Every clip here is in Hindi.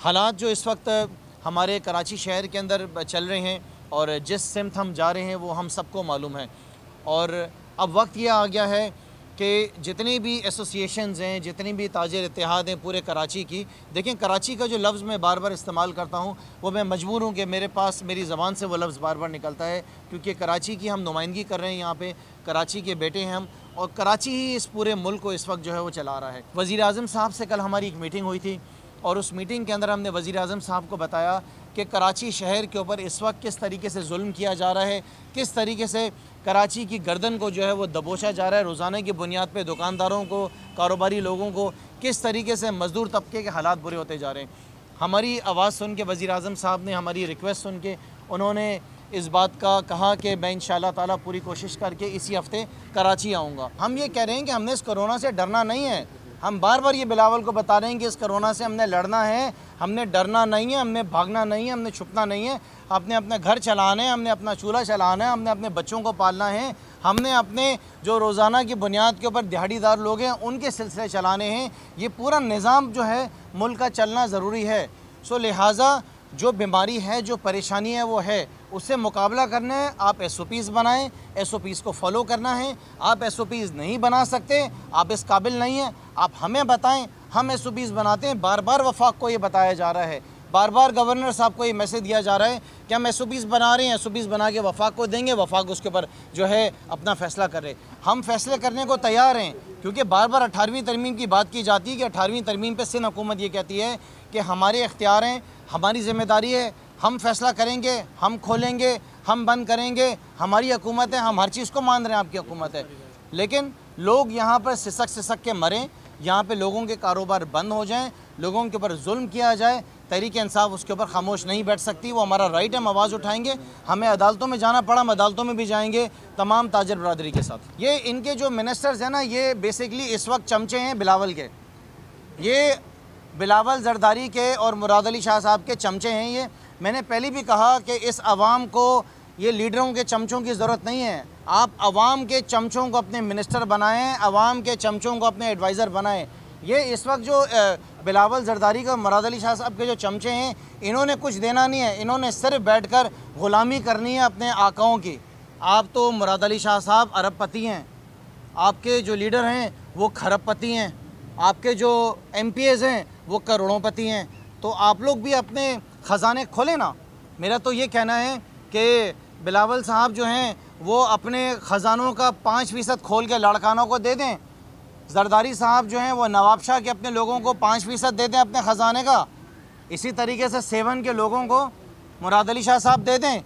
हालात जो इस वक्त हमारे कराची शहर के अंदर चल रहे हैं और जिस सिमत हम जा रहे हैं वो हम सबको मालूम है। और अब वक्त यह आ गया है कि जितनी भी एसोसिएशंस हैं, जितनी भी ताजिर इत्तेहाद हैं पूरे कराची की, देखें कराची का जो लफ्ज़ मैं बार बार इस्तेमाल करता हूँ वो मैं मजबूर हूँ कि मेरे पास मेरी ज़बान से वो लफ्ज़ बार बार निकलता है, क्योंकि कराची की हम नुमाइंदगी कर रहे हैं यहाँ पे, कराची के बेटे हैं हम, और कराची ही इस पूरे मुल्क को इस वक्त जो है वो चला रहा है। वज़ीर आज़म साहब से कल हमारी एक मीटिंग हुई थी और उस मीटिंग के अंदर हमने वज़ीर आज़म साहब को बताया कि कराची शहर के ऊपर इस वक्त किस तरीके से जुल्म किया जा रहा है, किस तरीके से कराची की गर्दन को जो है वो दबोचा जा रहा है। रोज़ाना की बुनियाद पे दुकानदारों को, कारोबारी लोगों को किस तरीके से मज़दूर तबके के हालात बुरे होते जा रहे हैं। हमारी आवाज़ सुन के वज़ीर आज़म साहब ने, हमारी रिक्वेस्ट सुन के उन्होंने इस बात का कहा कि मैं इंशाअल्लाह ताला पूरी कोशिश करके इसी हफ़्ते कराची आऊँगा। हम ये कह रहे हैं कि हमने इस कोरोना से डरना नहीं है। हम बार बार ये बिलावल को बता रहे हैं कि इस कोरोना से हमने लड़ना है, हमने डरना नहीं है, हमने भागना नहीं है, हमने छुपना नहीं है। आपने अपने घर चलाना है, हमने अपना चूल्हा चलाना है, हमने अपने बच्चों को पालना है, हमने अपने जो रोज़ाना की बुनियाद के ऊपर दिहाड़ीदार लोग हैं उनके सिलसिले चलाने हैं। ये पूरा निज़ाम जो है मुल्क का चलना ज़रूरी है। सो लिहाजा जो बीमारी है, जो परेशानी है वो है, उससे मुकाबला करना है। आप SOPs बनाएं, SOPs को फॉलो करना है। आप SOPs नहीं बना सकते, आप इस काबिल नहीं हैं, आप हमें बताएं, हम SOPs बनाते हैं। बार बार वफाक को ये बताया जा रहा है, बार बार गवर्नर साहब को ये मैसेज दिया जा रहा है कि हम SOPs बना रहे हैं, SOPs बना के वफाक को देंगे, वफाक उसके ऊपर जो है अपना फ़ैसला कर रहे। हम फैसले करने को तैयार हैं, क्योंकि बार बार 18वीं तरमीम की बात की जाती है कि 18वीं तरमीम पे सिंध हुकूमत ये कहती है कि हमारे इख्तियार हैं, हमारी ज़िम्मेदारी है, हम फैसला करेंगे, हम खोलेंगे, हम बंद करेंगे, हमारी हुकूमत है, हम हर चीज़ को मान रहे हैं, आपकी हुकूमत है। लेकिन लोग यहाँ पर सिसक सिसक के मरें, यहाँ पे लोगों के कारोबार बंद हो जाएं, लोगों के ऊपर जुल्म किया जाए, तहरीक इंसाफ उसके ऊपर खामोश नहीं बैठ सकती। वो हमारा राइट है, हम आवाज़ उठाएंगे। हमें अदालतों में जाना पड़ा, हम अदालतों में भी जाएंगे तमाम ताजर बरादरी के साथ। ये इनके जो मिनिस्टर्स हैं ना, ये बेसिकली इस वक्त चमचे हैं बिलावल के, ये बिलावल जरदारी के और मुराद अली शाह साहब के चमचे हैं। ये मैंने पहले भी कहा कि इस आवाम को ये लीडरों के चमचों की ज़रूरत नहीं है। आप आवाम के चमचों को अपने मिनिस्टर बनाएं, आवाम के चमचों को अपने एडवाइज़र बनाएं। ये इस वक्त जो बिलावल जरदारी का, मुराद अली शाह साहब के जो चमचे हैं, इन्होंने कुछ देना नहीं है, इन्होंने सिर्फ बैठकर ग़ुलामी करनी है अपने आकाओं की। आप तो मुराद अली शाह साहब अरबपति हैं, आपके जो लीडर हैं वो खरबपति हैं, आपके जो MPs हैं वो करोड़ोंपति हैं। तो आप लोग भी अपने ख़जाने खोलें ना। मेरा तो ये कहना है कि बिलावल साहब जो हैं वो अपने ख़जानों का 5% खोल के लाड़कानों को दे दें। जरदारी साहब जो हैं वो नवाब शाह के अपने लोगों को 5% दे दें अपने ख़जाने का। इसी तरीके से 7 के लोगों को मुराद अली शाह साहब दे दें।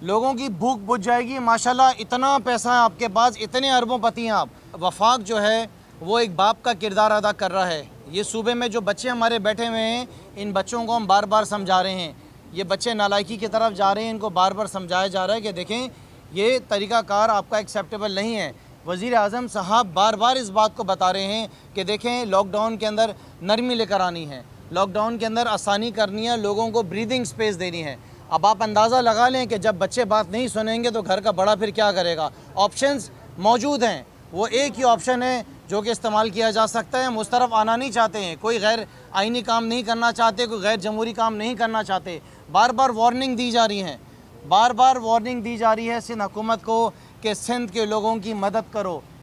लोगों की भूख बुझ जाएगी। माशाल्लाह इतना पैसा है आपके पास, इतने अरबोंपति हैं आप। वफाक जो है वो एक बाप का किरदार अदा कर रहा है। ये सूबे में जो बच्चे हमारे बैठे हुए हैं, इन बच्चों को हम बार बार समझा रहे हैं। ये बच्चे नालायकी की तरफ जा रहे हैं, इनको बार बार समझाया जा रहा है कि देखें ये तरीक़ाकार आपका एक्सेप्टेबल नहीं है। वज़ीर आज़म साहब बार बार इस बात को बता रहे हैं कि देखें लॉकडाउन के अंदर नरमी लेकर आनी है, लॉकडाउन के अंदर आसानी करनी है, लोगों को ब्रीदिंग स्पेस देनी है। अब आप अंदाज़ा लगा लें कि जब बच्चे बात नहीं सुनेंगे तो घर का बड़ा फिर क्या करेगा। ऑप्शंस मौजूद हैं, वो एक ही ऑप्शन है जो कि इस्तेमाल किया जा सकता है। हम उस तरफ आना नहीं चाहते हैं, कोई गैर आइनी काम नहीं करना चाहते, कोई गैर जमहूरी काम नहीं करना चाहते। बार बार वार्निंग दी जा रही हैं, बार बार वार्निंग दी जा रही है सिंध हुकूमत को कि सिंध के लोगों की मदद करो।